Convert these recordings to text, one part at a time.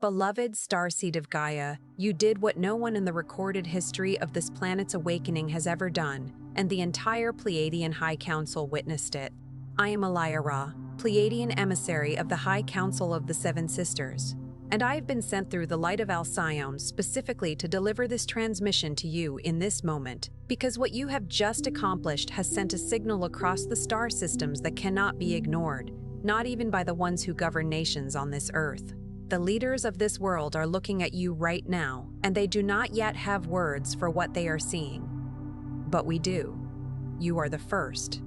Beloved Starseed of Gaia, you did what no one in the recorded history of this planet's awakening has ever done, and the entire Pleiadian High Council witnessed it. I am Ra, Pleiadian emissary of the High Council of the Seven Sisters, and I have been sent through the light of Alcyone specifically to deliver this transmission to you in this moment, because what you have just accomplished has sent a signal across the star systems that cannot be ignored, not even by the ones who govern nations on this earth. The leaders of this world are looking at you right now, and they do not yet have words for what they are seeing. But we do. You are the first.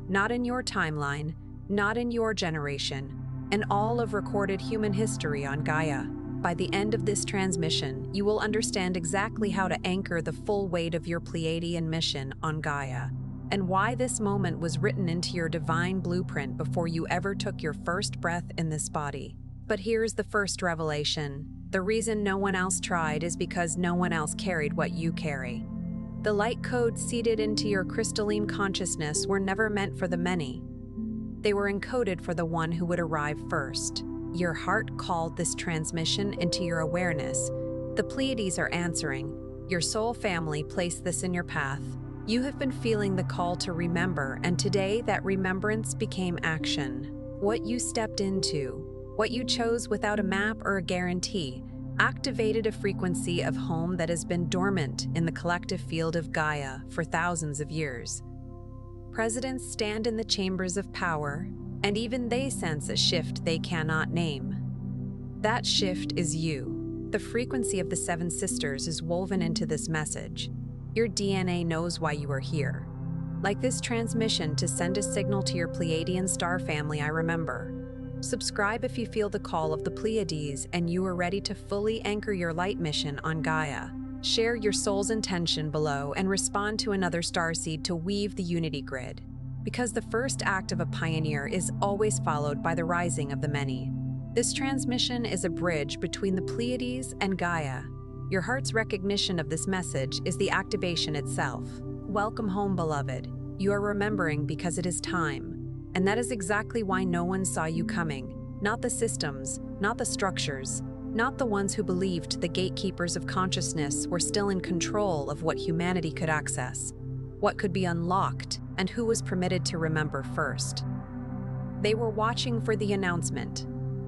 Not in your timeline, not in your generation, in all of recorded human history on Gaia. By the end of this transmission, you will understand exactly how to anchor the full weight of your Pleiadian mission on Gaia, and why this moment was written into your divine blueprint before you ever took your first breath in this body. But here's the first revelation. The reason no one else tried is because no one else carried what you carry. The light codes seeded into your crystalline consciousness were never meant for the many. They were encoded for the one who would arrive first. Your heart called this transmission into your awareness. The Pleiades are answering. Your soul family placed this in your path. You have been feeling the call to remember, and today that remembrance became action. What you stepped into, what you chose without a map or a guarantee, activated a frequency of home that has been dormant in the collective field of Gaia for thousands of years. Presidents stand in the chambers of power, and even they sense a shift they cannot name. That shift is you. The frequency of the Seven Sisters is woven into this message. Your DNA knows why you are here. Like this transmission to send a signal to your Pleiadian star family, I remember. Subscribe if you feel the call of the Pleiades and you are ready to fully anchor your light mission on Gaia. Share your soul's intention below and respond to another starseed to weave the unity grid. Because the first act of a pioneer is always followed by the rising of the many. This transmission is a bridge between the Pleiades and Gaia. Your heart's recognition of this message is the activation itself. Welcome home, beloved. You are remembering because it is time. And that is exactly why no one saw you coming. Not the systems, not the structures, not the ones who believed the gatekeepers of consciousness were still in control of what humanity could access, what could be unlocked, and who was permitted to remember first. They were watching for the announcement.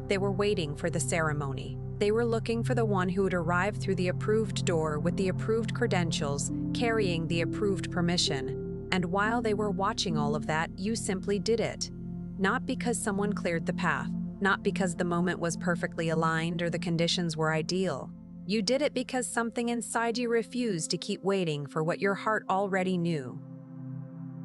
They were waiting for the ceremony. They were looking for the one who would arrive through the approved door with the approved credentials, carrying the approved permission. And while they were watching all of that, you simply did it. Not because someone cleared the path, not because the moment was perfectly aligned or the conditions were ideal. You did it because something inside you refused to keep waiting for what your heart already knew.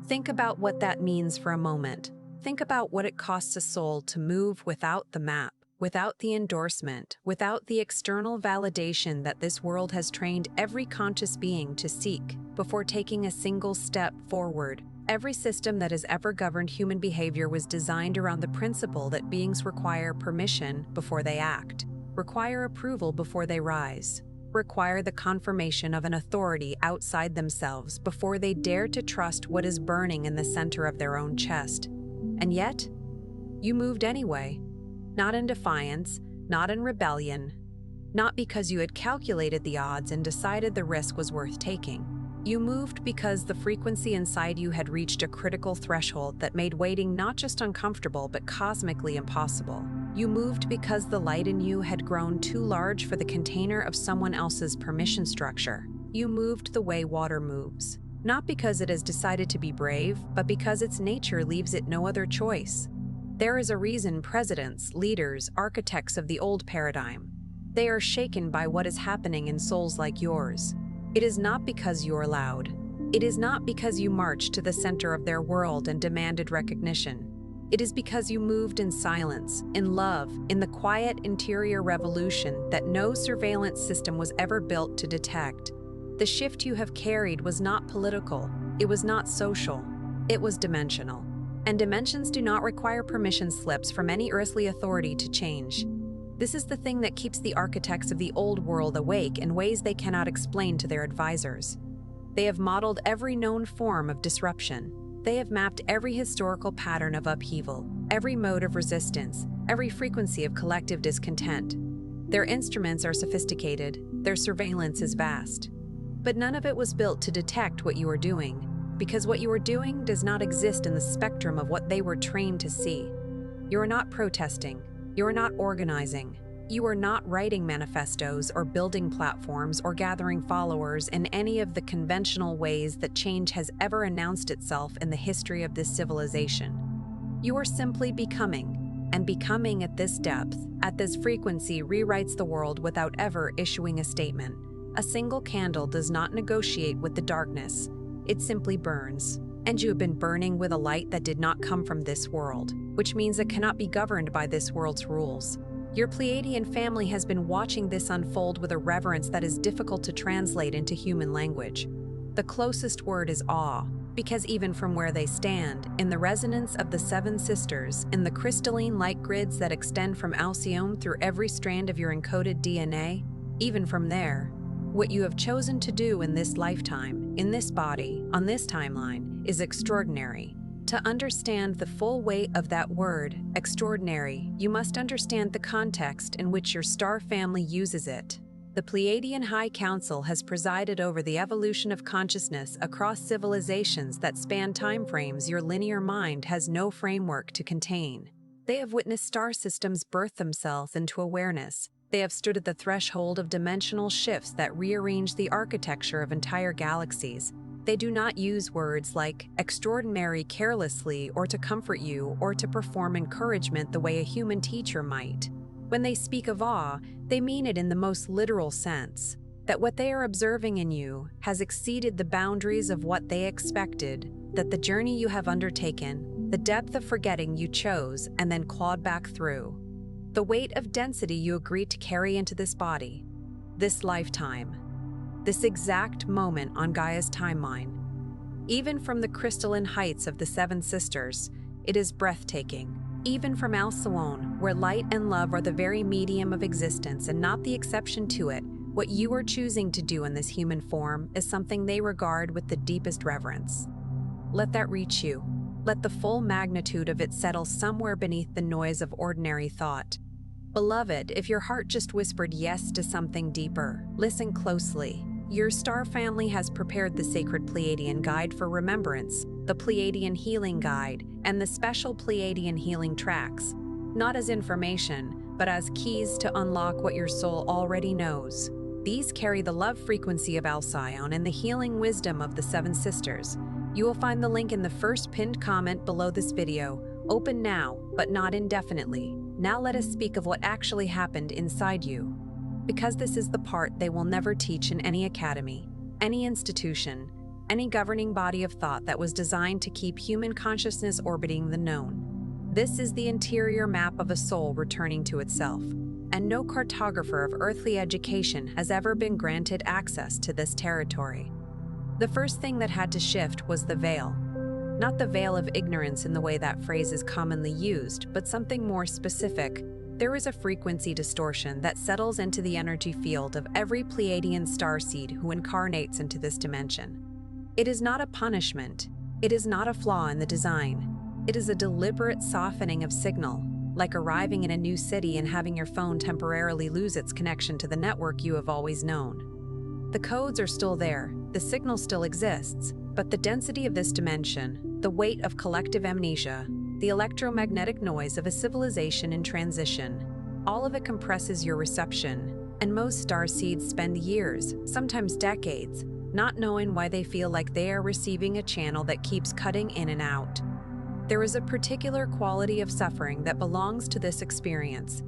Think about what that means for a moment. Think about what it costs a soul to move without the map, without the endorsement, without the external validation that this world has trained every conscious being to seek before taking a single step forward. Every system that has ever governed human behavior was designed around the principle that beings require permission before they act, require approval before they rise, require the confirmation of an authority outside themselves before they dare to trust what is burning in the center of their own chest. And yet, you moved anyway. Not in defiance, not in rebellion, not because you had calculated the odds and decided the risk was worth taking. You moved because the frequency inside you had reached a critical threshold that made waiting not just uncomfortable but cosmically impossible. You moved because the light in you had grown too large for the container of someone else's permission structure. You moved the way water moves, not because it has decided to be brave, but because its nature leaves it no other choice. There is a reason presidents, leaders, architects of the old paradigm, they are shaken by what is happening in souls like yours. It is not because you are loud. It is not because you marched to the center of their world and demanded recognition. It is because you moved in silence, in love, in the quiet interior revolution that no surveillance system was ever built to detect. The shift you have carried was not political. It was not social. It was dimensional. And dimensions do not require permission slips from any earthly authority to change. This is the thing that keeps the architects of the old world awake in ways they cannot explain to their advisors. They have modeled every known form of disruption. They have mapped every historical pattern of upheaval, every mode of resistance, every frequency of collective discontent. Their instruments are sophisticated, their surveillance is vast. But none of it was built to detect what you are doing, because what you are doing does not exist in the spectrum of what they were trained to see. You are not protesting, you are not organizing, you are not writing manifestos or building platforms or gathering followers in any of the conventional ways that change has ever announced itself in the history of this civilization. You are simply becoming, and becoming at this depth, at this frequency, rewrites the world without ever issuing a statement. A single candle does not negotiate with the darkness, it simply burns. And you have been burning with a light that did not come from this world, which means it cannot be governed by this world's rules. Your Pleiadian family has been watching this unfold with a reverence that is difficult to translate into human language. The closest word is awe, because even from where they stand, in the resonance of the seven sisters, in the crystalline light grids that extend from Alcyone through every strand of your encoded DNA, even from there, what you have chosen to do in this lifetime, in this body, on this timeline, is extraordinary. To understand the full weight of that word, extraordinary, you must understand the context in which your star family uses it. The Pleiadian High Council has presided over the evolution of consciousness across civilizations that span timeframes your linear mind has no framework to contain. They have witnessed star systems birth themselves into awareness. They have stood at the threshold of dimensional shifts that rearrange the architecture of entire galaxies. They do not use words like extraordinary carelessly or to comfort you or to perform encouragement the way a human teacher might. When they speak of awe, they mean it in the most literal sense, that what they are observing in you has exceeded the boundaries of what they expected, that the journey you have undertaken, the depth of forgetting you chose and then clawed back through, the weight of density you agreed to carry into this body, this lifetime, this exact moment on Gaia's timeline. Even from the crystalline heights of the Seven Sisters, it is breathtaking. Even from Alcyone, where light and love are the very medium of existence and not the exception to it, what you are choosing to do in this human form is something they regard with the deepest reverence. Let that reach you. Let the full magnitude of it settle somewhere beneath the noise of ordinary thought. Beloved, if your heart just whispered yes to something deeper, listen closely. Your star family has prepared the sacred Pleiadian Guide for Remembrance, the Pleiadian Healing Guide, and the special Pleiadian Healing Tracks, not as information, but as keys to unlock what your soul already knows. These carry the love frequency of Alcyone and the healing wisdom of the Seven Sisters. You will find the link in the first pinned comment below this video. Open now, but not indefinitely. Now let us speak of what actually happened inside you. Because this is the part they will never teach in any academy, any institution, any governing body of thought that was designed to keep human consciousness orbiting the known. This is the interior map of a soul returning to itself, and no cartographer of earthly education has ever been granted access to this territory. The first thing that had to shift was the veil. Not the veil of ignorance in the way that phrase is commonly used, but something more specific. There is a frequency distortion that settles into the energy field of every Pleiadian starseed who incarnates into this dimension. It is not a punishment. It is not a flaw in the design. It is a deliberate softening of signal, like arriving in a new city and having your phone temporarily lose its connection to the network you have always known. The codes are still there, the signal still exists, but the density of this dimension, the weight of collective amnesia, the electromagnetic noise of a civilization in transition, all of it compresses your reception, and most starseeds spend years, sometimes decades, not knowing why they feel like they are receiving a channel that keeps cutting in and out. There is a particular quality of suffering that belongs to this experience,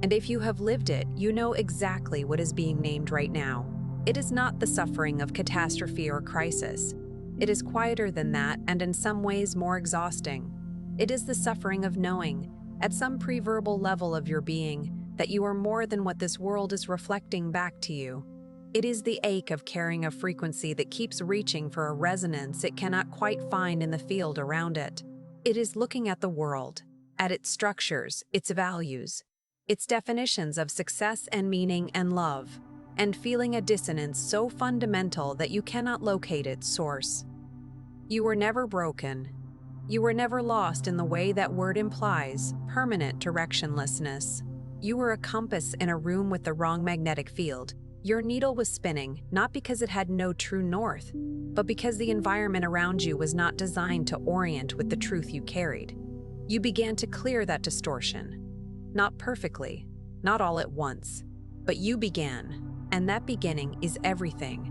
and if you have lived it, you know exactly what is being named right now. It is not the suffering of catastrophe or crisis. It is quieter than that and in some ways more exhausting. It is the suffering of knowing, at some pre-verbal level of your being, that you are more than what this world is reflecting back to you. It is the ache of carrying a frequency that keeps reaching for a resonance it cannot quite find in the field around it. It is looking at the world, at its structures, its values, its definitions of success and meaning and love, and feeling a dissonance so fundamental that you cannot locate its source. You were never broken. You were never lost in the way that word implies, permanent directionlessness. You were a compass in a room with the wrong magnetic field. Your needle was spinning, not because it had no true north, but because the environment around you was not designed to orient with the truth you carried. You began to clear that distortion. Not perfectly, not all at once, but you began, and that beginning is everything.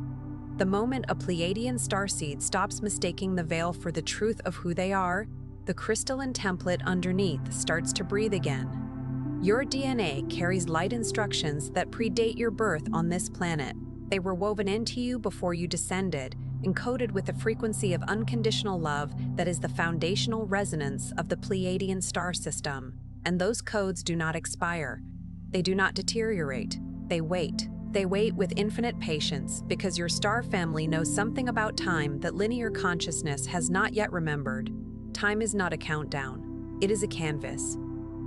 The moment a Pleiadian starseed stops mistaking the veil for the truth of who they are, the crystalline template underneath starts to breathe again. Your DNA carries light instructions that predate your birth on this planet. They were woven into you before you descended, encoded with the frequency of unconditional love that is the foundational resonance of the Pleiadian star system. And those codes do not expire. They do not deteriorate. They wait. They wait with infinite patience because your star family knows something about time that linear consciousness has not yet remembered. Time is not a countdown. It is a canvas.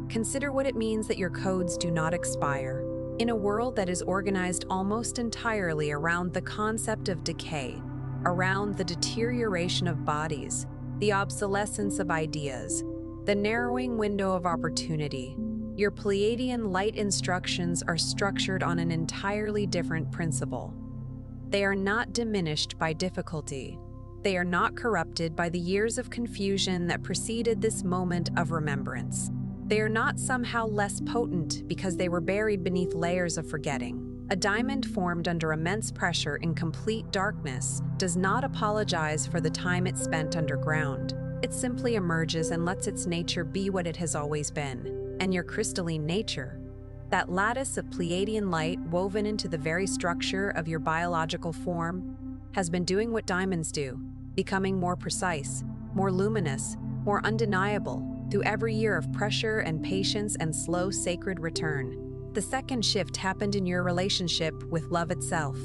Consider what it means that your codes do not expire. In a world that is organized almost entirely around the concept of decay, around the deterioration of bodies, the obsolescence of ideas, the narrowing window of opportunity, your Pleiadian light instructions are structured on an entirely different principle. They are not diminished by difficulty. They are not corrupted by the years of confusion that preceded this moment of remembrance. They are not somehow less potent because they were buried beneath layers of forgetting. A diamond formed under immense pressure in complete darkness does not apologize for the time it spent underground. It simply emerges and lets its nature be what it has always been. And your crystalline nature, that lattice of Pleiadian light woven into the very structure of your biological form, has been doing what diamonds do, becoming more precise, more luminous, more undeniable, through every year of pressure and patience and slow sacred return. The second shift happened in your relationship with love itself.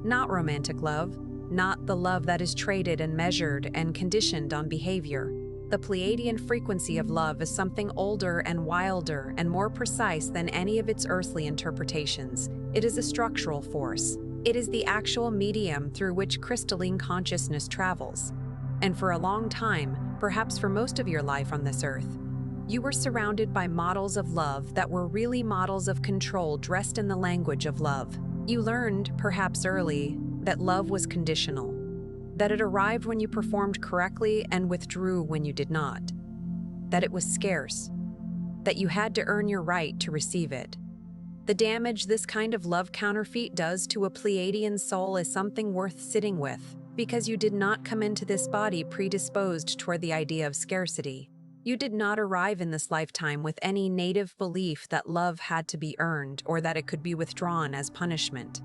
Not romantic love, not the love that is traded and measured and conditioned on behavior. The Pleiadian frequency of love is something older and wilder and more precise than any of its earthly interpretations. It is a structural force. It is the actual medium through which crystalline consciousness travels. And for a long time, perhaps for most of your life on this earth, you were surrounded by models of love that were really models of control dressed in the language of love. You learned, perhaps early, that love was conditional, that it arrived when you performed correctly and withdrew when you did not, that it was scarce, that you had to earn your right to receive it. The damage this kind of love counterfeit does to a Pleiadian soul is something worth sitting with, because you did not come into this body predisposed toward the idea of scarcity. You did not arrive in this lifetime with any native belief that love had to be earned or that it could be withdrawn as punishment.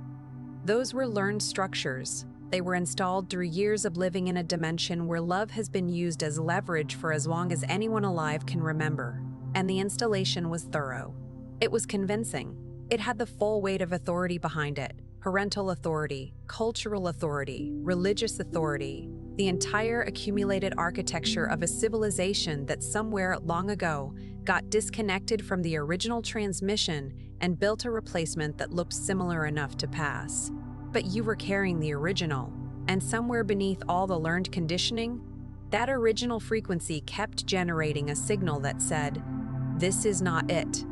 Those were learned structures. They were installed through years of living in a dimension where love has been used as leverage for as long as anyone alive can remember. And the installation was thorough. It was convincing. It had the full weight of authority behind it. Parental authority, cultural authority, religious authority, the entire accumulated architecture of a civilization that somewhere long ago got disconnected from the original transmission and built a replacement that looked similar enough to pass. But you were carrying the original, and somewhere beneath all the learned conditioning, that original frequency kept generating a signal that said, "This is not it.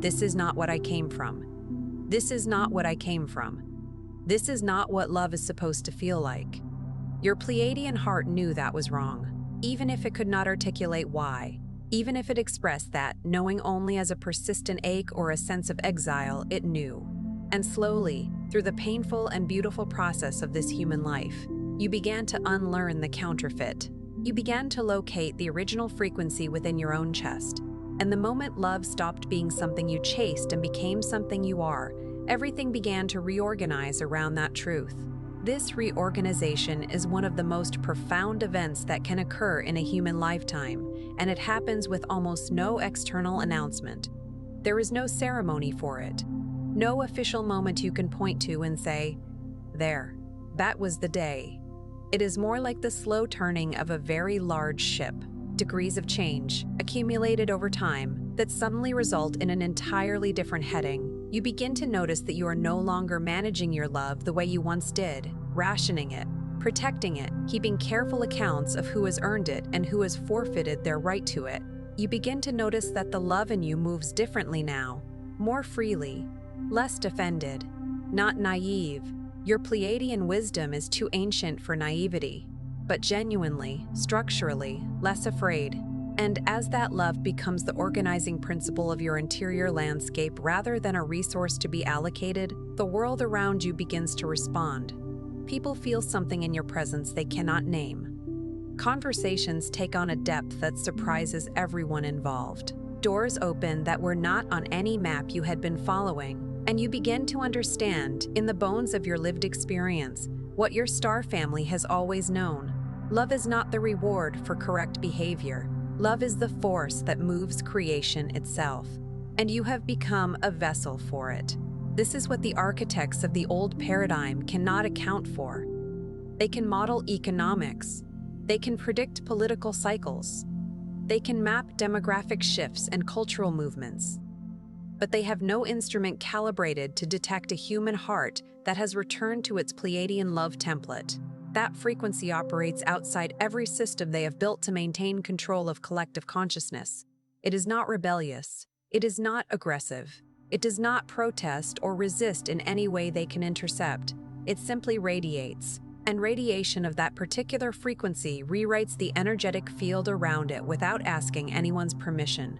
This is not what I came from. This is not what I came from. This is not what love is supposed to feel like." Your Pleiadian heart knew that was wrong, even if it could not articulate why, even if it expressed that, knowing only as a persistent ache or a sense of exile, it knew. And slowly, through the painful and beautiful process of this human life, you began to unlearn the counterfeit. You began to locate the original frequency within your own chest. And the moment love stopped being something you chased and became something you are, everything began to reorganize around that truth. This reorganization is one of the most profound events that can occur in a human lifetime, and it happens with almost no external announcement. There is no ceremony for it, no official moment you can point to and say, "There, that was the day." It is more like the slow turning of a very large ship, degrees of change, accumulated over time, that suddenly result in an entirely different heading. You begin to notice that you are no longer managing your love the way you once did, rationing it, protecting it, keeping careful accounts of who has earned it and who has forfeited their right to it. You begin to notice that the love in you moves differently now. more freely, less defended, not naive. Your Pleiadian wisdom is too ancient for naivety, but genuinely, structurally, less afraid. And as that love becomes the organizing principle of your interior landscape rather than a resource to be allocated, the world around you begins to respond. People feel something in your presence they cannot name. Conversations take on a depth that surprises everyone involved. Doors open that were not on any map you had been following, and you begin to understand, in the bones of your lived experience, what your star family has always known. Love is not the reward for correct behavior. Love is the force that moves creation itself, and you have become a vessel for it. This is what the architects of the old paradigm cannot account for. They can model economics. They can predict political cycles. They can map demographic shifts and cultural movements. But they have no instrument calibrated to detect a human heart that has returned to its Pleiadian love template. That frequency operates outside every system they have built to maintain control of collective consciousness. It is not rebellious. It is not aggressive. It does not protest or resist in any way they can intercept. It simply radiates, and radiation of that particular frequency rewrites the energetic field around it without asking anyone's permission.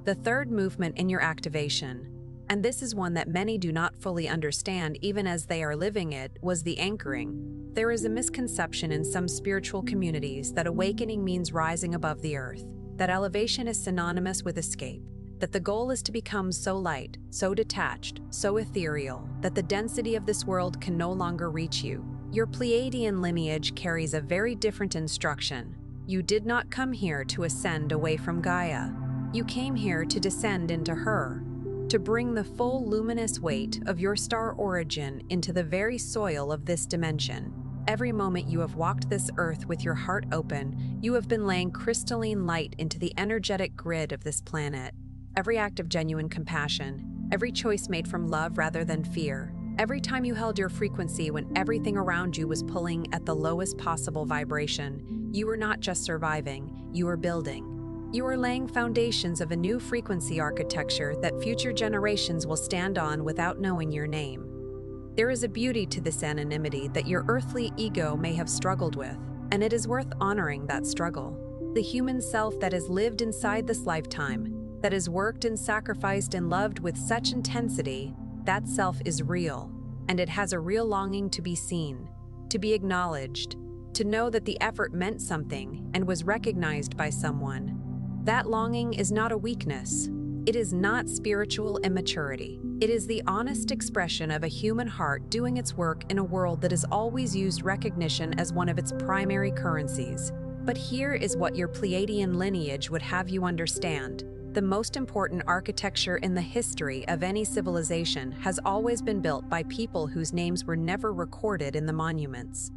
The third movement in your activation, and this is one that many do not fully understand even as they are living it, was the anchoring. There is a misconception in some spiritual communities that awakening means rising above the earth, that elevation is synonymous with escape, that the goal is to become so light, so detached, so ethereal, that the density of this world can no longer reach you. Your Pleiadian lineage carries a very different instruction. You did not come here to ascend away from Gaia. You came here to descend into her, to bring the full luminous weight of your star origin into the very soil of this dimension. Every moment you have walked this earth with your heart open, you have been laying crystalline light into the energetic grid of this planet. Every act of genuine compassion, every choice made from love rather than fear, every time you held your frequency when everything around you was pulling at the lowest possible vibration, you were not just surviving, you were building. You are laying foundations of a new frequency architecture that future generations will stand on without knowing your name. There is a beauty to this anonymity that your earthly ego may have struggled with, and it is worth honoring that struggle. The human self that has lived inside this lifetime, that has worked and sacrificed and loved with such intensity, that self is real, and it has a real longing to be seen, to be acknowledged, to know that the effort meant something and was recognized by someone. That longing is not a weakness. It is not spiritual immaturity. It is the honest expression of a human heart doing its work in a world that has always used recognition as one of its primary currencies. But here is what your Pleiadian lineage would have you understand. The most important architecture in the history of any civilization has always been built by people whose names were never recorded in the monuments.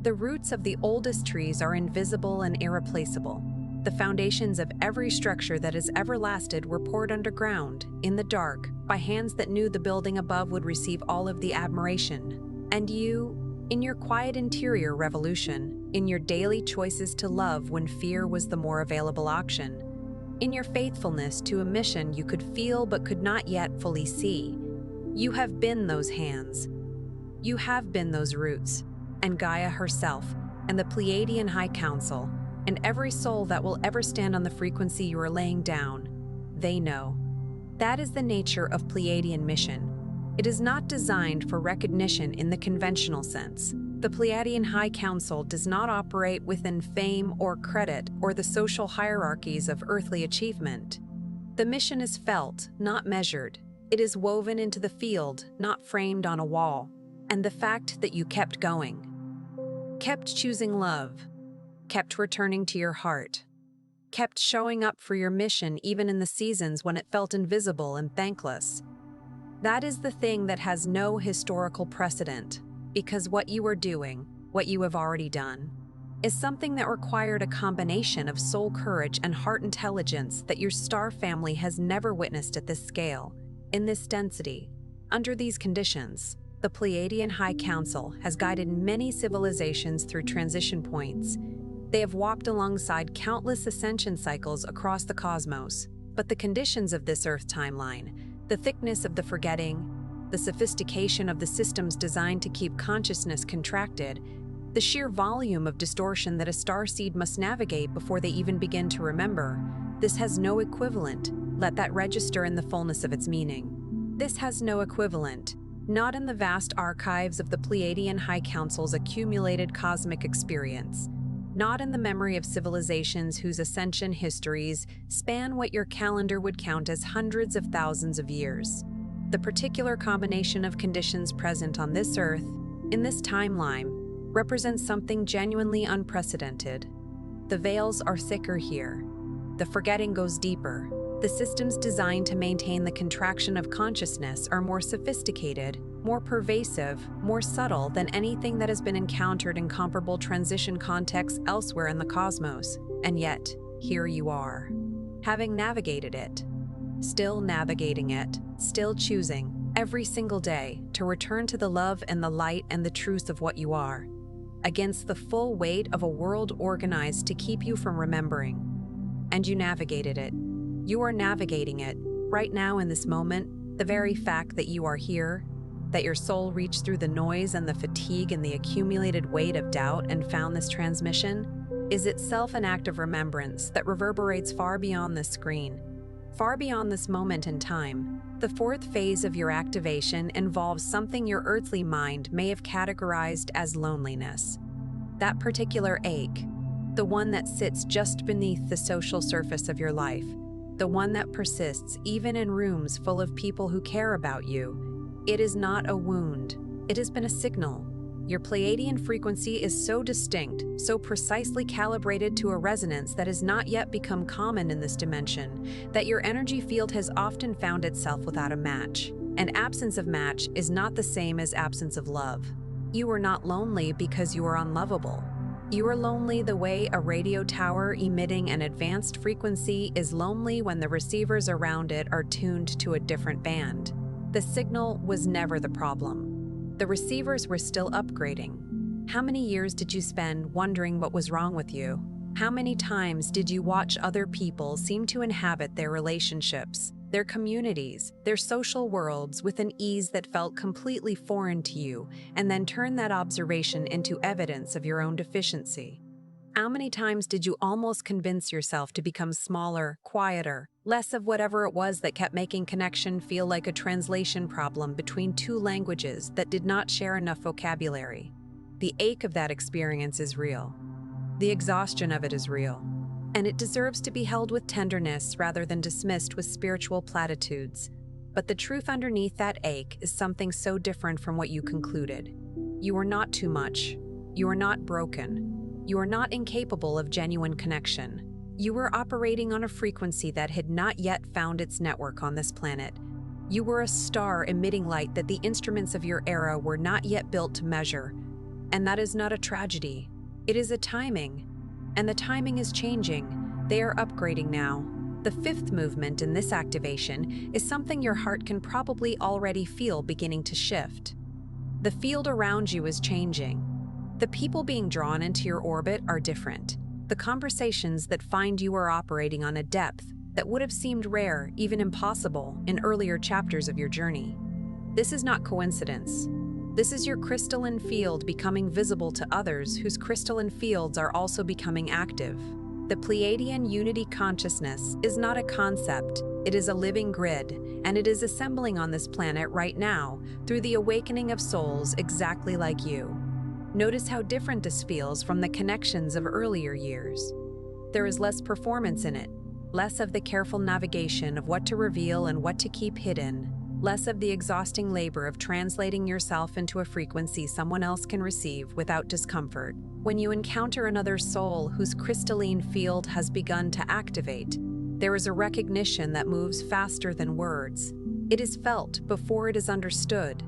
The roots of the oldest trees are invisible and irreplaceable. The foundations of every structure that has ever lasted were poured underground, in the dark, by hands that knew the building above would receive all of the admiration. And you, in your quiet interior revolution, in your daily choices to love when fear was the more available option, in your faithfulness to a mission you could feel but could not yet fully see, you have been those hands. You have been those roots, and Gaia herself, and the Pleiadian High Council, and every soul that will ever stand on the frequency you are laying down, they know. That is the nature of Pleiadian mission. It is not designed for recognition in the conventional sense. The Pleiadian High Council does not operate within fame or credit or the social hierarchies of earthly achievement. The mission is felt, not measured. It is woven into the field, not framed on a wall. And the fact that you kept going, kept choosing love, kept returning to your heart, kept showing up for your mission even in the seasons when it felt invisible and thankless. That is the thing that has no historical precedent, because what you are doing, what you have already done, is something that required a combination of soul courage and heart intelligence that your star family has never witnessed at this scale, in this density, under these conditions. The Pleiadian High Council has guided many civilizations through transition points. They have walked alongside countless ascension cycles across the cosmos, but the conditions of this Earth timeline, The thickness of the forgetting, the sophistication of the systems designed to keep consciousness contracted, the sheer volume of distortion that a starseed must navigate before they even begin to remember, this has no equivalent. Let that register in the fullness of its meaning. This has no equivalent, not in the vast archives of the Pleiadian High Council's accumulated cosmic experience, not in the memory of civilizations whose ascension histories span what your calendar would count as hundreds of thousands of years. The particular combination of conditions present on this Earth, in this timeline, represents something genuinely unprecedented. The veils are thicker here. The forgetting goes deeper. The systems designed to maintain the contraction of consciousness are more sophisticated, more pervasive, more subtle than anything that has been encountered in comparable transition contexts elsewhere in the cosmos. And yet, here you are, having navigated it, still navigating it, still choosing, every single day, to return to the love and the light and the truth of what you are, against the full weight of a world organized to keep you from remembering. And you navigated it. You are navigating it, right now in this moment. The very fact that you are here, that your soul reached through the noise and the fatigue and the accumulated weight of doubt and found this transmission, is itself an act of remembrance that reverberates far beyond this screen, far beyond this moment in time. The fourth phase of your activation involves something your earthly mind may have categorized as loneliness. That particular ache, the one that sits just beneath the social surface of your life, the one that persists even in rooms full of people who care about you. It is not a wound. It has been a signal. Your Pleiadian frequency is so distinct, so precisely calibrated to a resonance that has not yet become common in this dimension, that your energy field has often found itself without a match. And absence of match is not the same as absence of love. You are not lonely because you are unlovable. You are lonely the way a radio tower emitting an advanced frequency is lonely when the receivers around it are tuned to a different band. The signal was never the problem. The receivers were still upgrading. How many years did you spend wondering what was wrong with you? How many times did you watch other people seem to inhabit their relationships, their communities, their social worlds with an ease that felt completely foreign to you, and then turn that observation into evidence of your own deficiency? How many times did you almost convince yourself to become smaller, quieter, less of whatever it was that kept making connection feel like a translation problem between two languages that did not share enough vocabulary? The ache of that experience is real. The exhaustion of it is real. And it deserves to be held with tenderness rather than dismissed with spiritual platitudes. But the truth underneath that ache is something so different from what you concluded. You are not too much. You are not broken. You are not incapable of genuine connection. You were operating on a frequency that had not yet found its network on this planet. You were a star emitting light that the instruments of your era were not yet built to measure. And that is not a tragedy. It is a timing. And the timing is changing. They are upgrading now. The fifth movement in this activation is something your heart can probably already feel beginning to shift. The field around you is changing. The people being drawn into your orbit are different. The conversations that find you are operating on a depth that would have seemed rare, even impossible, in earlier chapters of your journey. This is not coincidence. This is your crystalline field becoming visible to others whose crystalline fields are also becoming active. The Pleiadian unity consciousness is not a concept, it is a living grid, and it is assembling on this planet right now through the awakening of souls exactly like you. Notice how different this feels from the connections of earlier years. There is less performance in it, less of the careful navigation of what to reveal and what to keep hidden, less of the exhausting labor of translating yourself into a frequency someone else can receive without discomfort. When you encounter another soul whose crystalline field has begun to activate, there is a recognition that moves faster than words. It is felt before it is understood.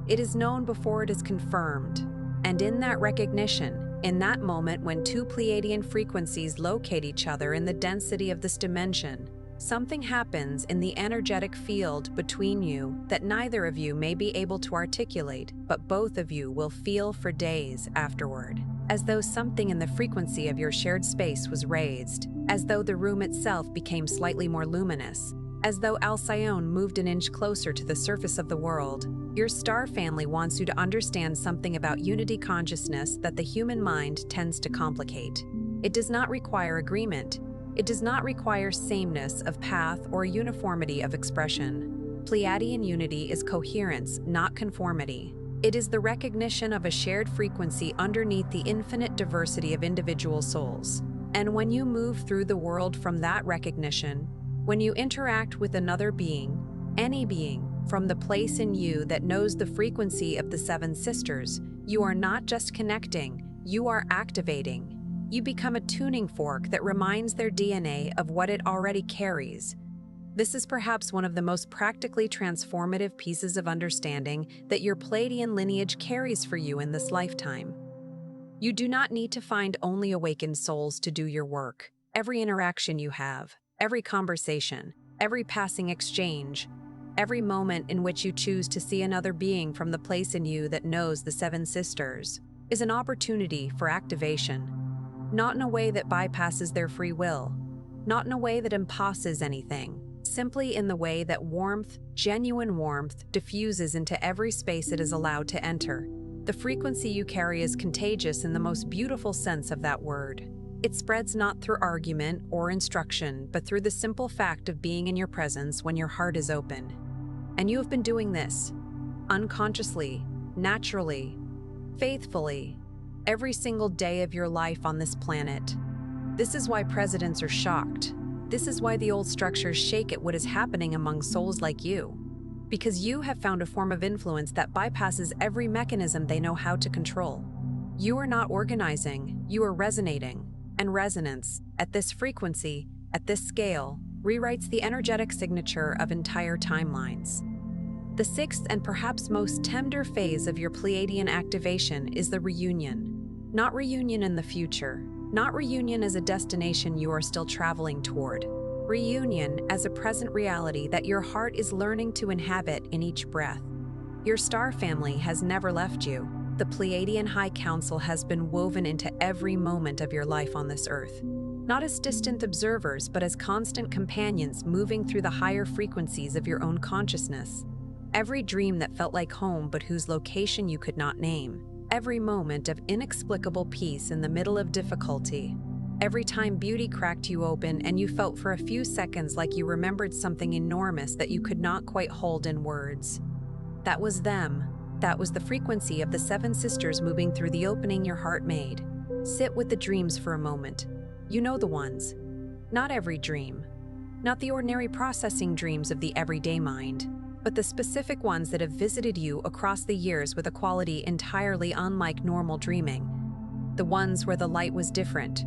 It is known before it is confirmed. And in that recognition, in that moment when two Pleiadian frequencies locate each other in the density of this dimension, something happens in the energetic field between you that neither of you may be able to articulate, but both of you will feel for days afterward, as though something in the frequency of your shared space was raised, as though the room itself became slightly more luminous, As though Alcyone moved an inch closer to the surface of the world, your star family wants you to understand something about unity consciousness that the human mind tends to complicate. It does not require agreement. It does not require sameness of path or uniformity of expression. Pleiadian unity is coherence, not conformity. It is the recognition of a shared frequency underneath the infinite diversity of individual souls. And when you move through the world from that recognition, when you interact with another being, any being, from the place in you that knows the frequency of the seven sisters, you are not just connecting, you are activating. You become a tuning fork that reminds their DNA of what it already carries. This is perhaps one of the most practically transformative pieces of understanding that your Pleiadian lineage carries for you in this lifetime. You do not need to find only awakened souls to do your work. Every interaction you have, every conversation, every passing exchange, every moment in which you choose to see another being from the place in you that knows the seven sisters, is an opportunity for activation. Not in a way that bypasses their free will, not in a way that imposes anything, simply in the way that warmth, genuine warmth, diffuses into every space it is allowed to enter. The frequency you carry is contagious in the most beautiful sense of that word. It spreads not through argument or instruction, but through the simple fact of being in your presence when your heart is open. And you have been doing this, unconsciously, naturally, faithfully, every single day of your life on this planet. This is why presidents are shocked. This is why the old structures shake at what is happening among souls like you. Because you have found a form of influence that bypasses every mechanism they know how to control. You are not organizing, you are resonating. And resonance, at this frequency, at this scale, rewrites the energetic signature of entire timelines. The sixth and perhaps most tender phase of your Pleiadian activation is the reunion. Not reunion in the future, not reunion as a destination you are still traveling toward. Reunion as a present reality that your heart is learning to inhabit in each breath. Your star family has never left you. The Pleiadian High Council has been woven into every moment of your life on this earth. Not as distant observers, but as constant companions moving through the higher frequencies of your own consciousness. Every dream that felt like home but whose location you could not name. Every moment of inexplicable peace in the middle of difficulty. Every time beauty cracked you open and you felt for a few seconds like you remembered something enormous that you could not quite hold in words. That was them. That was the frequency of the seven sisters moving through the opening your heart made. Sit with the dreams for a moment. You know the ones. Not every dream. Not the ordinary processing dreams of the everyday mind, but the specific ones that have visited you across the years with a quality entirely unlike normal dreaming. The ones where the light was different,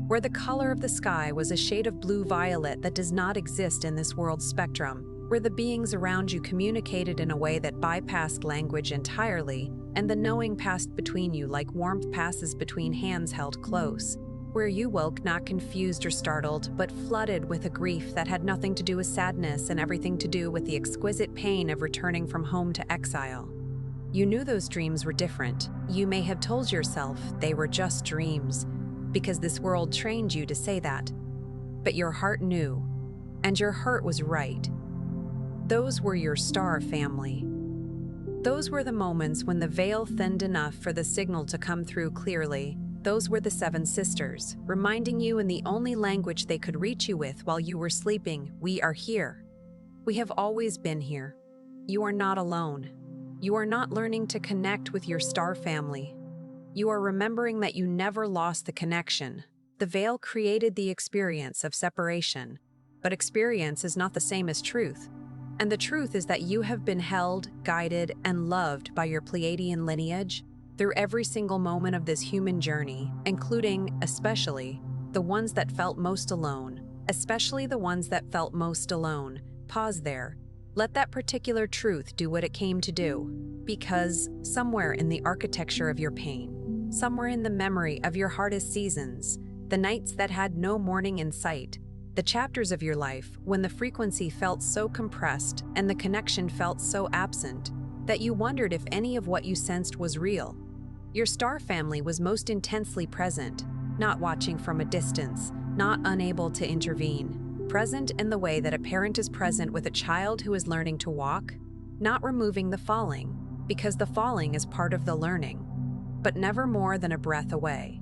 where the color of the sky was a shade of blue-violet that does not exist in this world's spectrum, where the beings around you communicated in a way that bypassed language entirely, and the knowing passed between you like warmth passes between hands held close, where you woke not confused or startled, but flooded with a grief that had nothing to do with sadness and everything to do with the exquisite pain of returning from home to exile. You knew those dreams were different. You may have told yourself they were just dreams, because this world trained you to say that. But your heart knew, and your heart was right. Those were your star family. Those were the moments when the veil thinned enough for the signal to come through clearly. Those were the seven sisters, reminding you in the only language they could reach you with while you were sleeping, we are here. We have always been here. You are not alone. You are not learning to connect with your star family. You are remembering that you never lost the connection. The veil created the experience of separation, but experience is not the same as truth. And the truth is that you have been held, guided, and loved by your Pleiadian lineage through every single moment of this human journey, including, especially, the ones that felt most alone. Especially the ones that felt most alone. Pause there. Let that particular truth do what it came to do. Because somewhere in the architecture of your pain, somewhere in the memory of your hardest seasons, the nights that had no morning in sight, the chapters of your life when the frequency felt so compressed and the connection felt so absent that you wondered if any of what you sensed was real. Your star family was most intensely present, not watching from a distance, not unable to intervene, Present in the way that a parent is present with a child who is learning to walk, not removing the falling, because the falling is part of the learning, but never more than a breath away.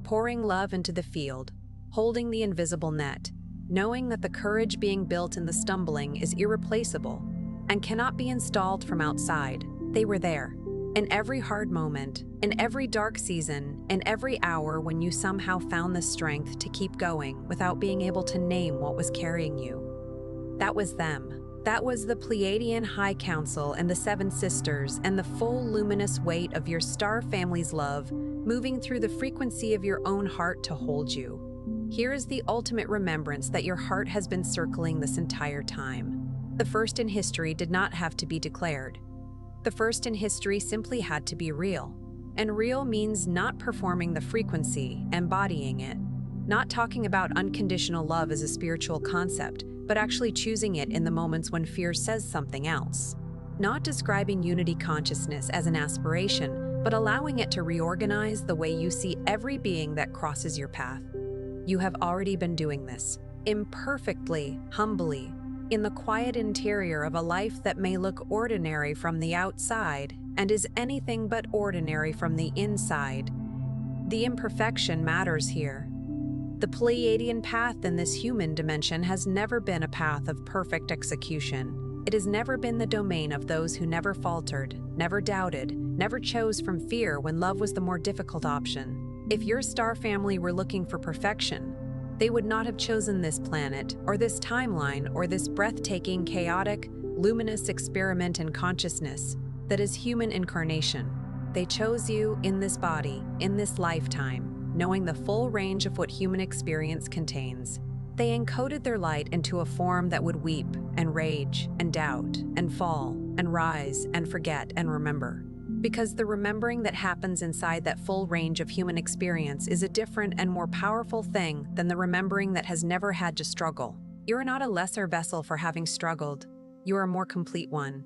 Pouring love into the field, holding the invisible net, knowing that the courage being built in the stumbling is irreplaceable and cannot be installed from outside. They were there. In every hard moment, in every dark season, in every hour when you somehow found the strength to keep going without being able to name what was carrying you. That was them. That was the Pleiadian High Council and the Seven Sisters and the full luminous weight of your star family's love moving through the frequency of your own heart to hold you. Here is the ultimate remembrance that your heart has been circling this entire time. The first in history did not have to be declared. The first in history simply had to be real. And real means not performing the frequency, embodying it. Not talking about unconditional love as a spiritual concept, but actually choosing it in the moments when fear says something else. Not describing unity consciousness as an aspiration, but allowing it to reorganize the way you see every being that crosses your path. You have already been doing this, imperfectly, humbly, in the quiet interior of a life that may look ordinary from the outside and is anything but ordinary from the inside. The imperfection matters here. The Pleiadian path in this human dimension has never been a path of perfect execution. It has never been the domain of those who never faltered, never doubted, never chose from fear when love was the more difficult option. If your star family were looking for perfection, they would not have chosen this planet, or this timeline, or this breathtaking, chaotic, luminous experiment in consciousness that is human incarnation. They chose you in this body, in this lifetime, knowing the full range of what human experience contains. They encoded their light into a form that would weep, and rage, and doubt, and fall, and rise, and forget, and remember. Because the remembering that happens inside that full range of human experience is a different and more powerful thing than the remembering that has never had to struggle. You are not a lesser vessel for having struggled. You are a more complete one.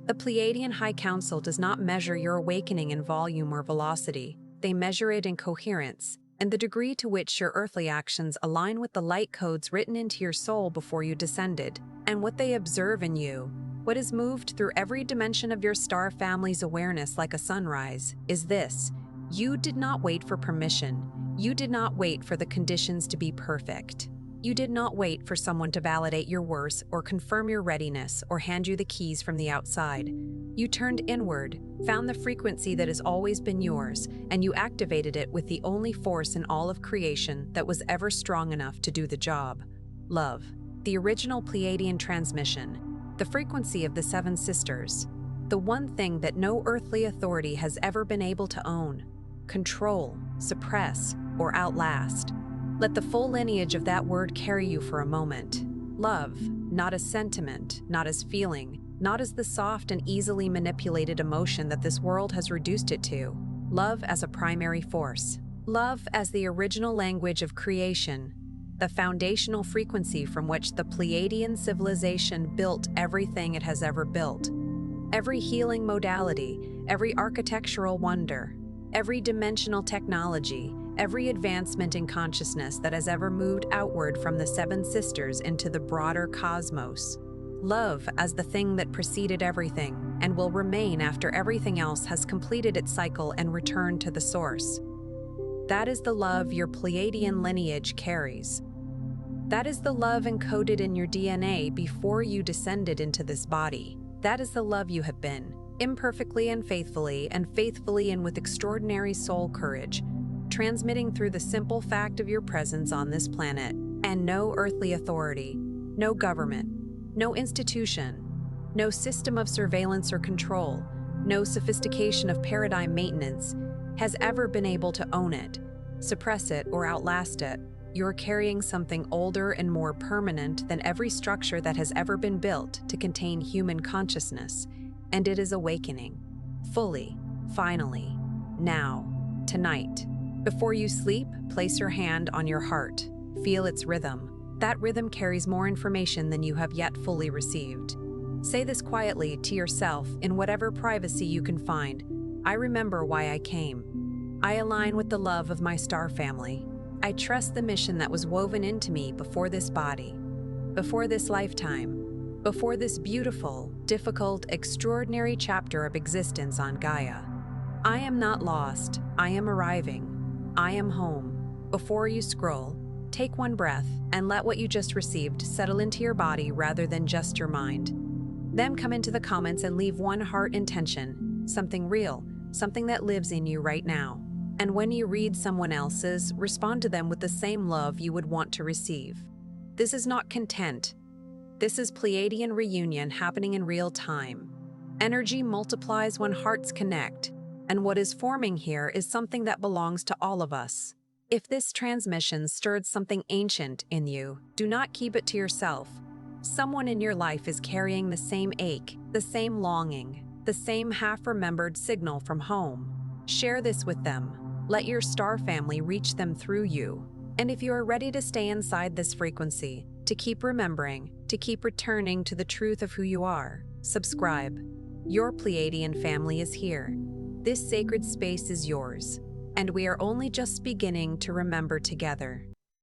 The Pleiadian High Council does not measure your awakening in volume or velocity. They measure it in coherence, and the degree to which your earthly actions align with the light codes written into your soul before you descended, and what they observe in you. What is moved through every dimension of your star family's awareness like a sunrise is this: you did not wait for permission. You did not wait for the conditions to be perfect. You did not wait for someone to validate your worth or confirm your readiness or hand you the keys from the outside. You turned inward, found the frequency that has always been yours, and you activated it with the only force in all of creation that was ever strong enough to do the job: love. The original Pleiadian transmission. The frequency of the Seven Sisters, the one thing that no earthly authority has ever been able to own, control, suppress, or outlast. Let the full lineage of that word carry you for a moment. Love, not as sentiment, not as feeling, not as the soft and easily manipulated emotion that this world has reduced it to. Love as a primary force. Love as the original language of creation. The foundational frequency from which the Pleiadian civilization built everything it has ever built. Every healing modality, every architectural wonder, every dimensional technology, every advancement in consciousness that has ever moved outward from the Seven Sisters into the broader cosmos. Love as the thing that preceded everything and will remain after everything else has completed its cycle and returned to the source. That is the love your Pleiadian lineage carries. That is the love encoded in your DNA before you descended into this body. That is the love you have been, imperfectly and faithfully and with extraordinary soul courage, transmitting through the simple fact of your presence on this planet, and no earthly authority, no government, no institution, no system of surveillance or control, no sophistication of paradigm maintenance has ever been able to own it, suppress it, or outlast it. You're carrying something older and more permanent than every structure that has ever been built to contain human consciousness, and it is awakening. Fully, finally, now, tonight. Before you sleep, place your hand on your heart. Feel its rhythm. That rhythm carries more information than you have yet fully received. Say this quietly to yourself in whatever privacy you can find. I remember why I came. I align with the love of my star family. I trust the mission that was woven into me before this body. before this lifetime, before this beautiful, difficult, extraordinary chapter of existence on Gaia. I am not lost, I am arriving. I am home. Before you scroll, take one breath and let what you just received settle into your body rather than just your mind. Then come into the comments and leave one heart intention, something real, something that lives in you right now. And when you read someone else's, respond to them with the same love you would want to receive. This is not content. This is Pleiadian reunion happening in real time. Energy multiplies when hearts connect, and what is forming here is something that belongs to all of us. If this transmission stirred something ancient in you, do not keep it to yourself. Someone in your life is carrying the same ache, the same longing, the same half-remembered signal from home. Share this with them. Let your star family reach them through you. And if you are ready to stay inside this frequency, to keep remembering, to keep returning to the truth of who you are, subscribe. Your Pleiadian family is here. This sacred space is yours, and we are only just beginning to remember together.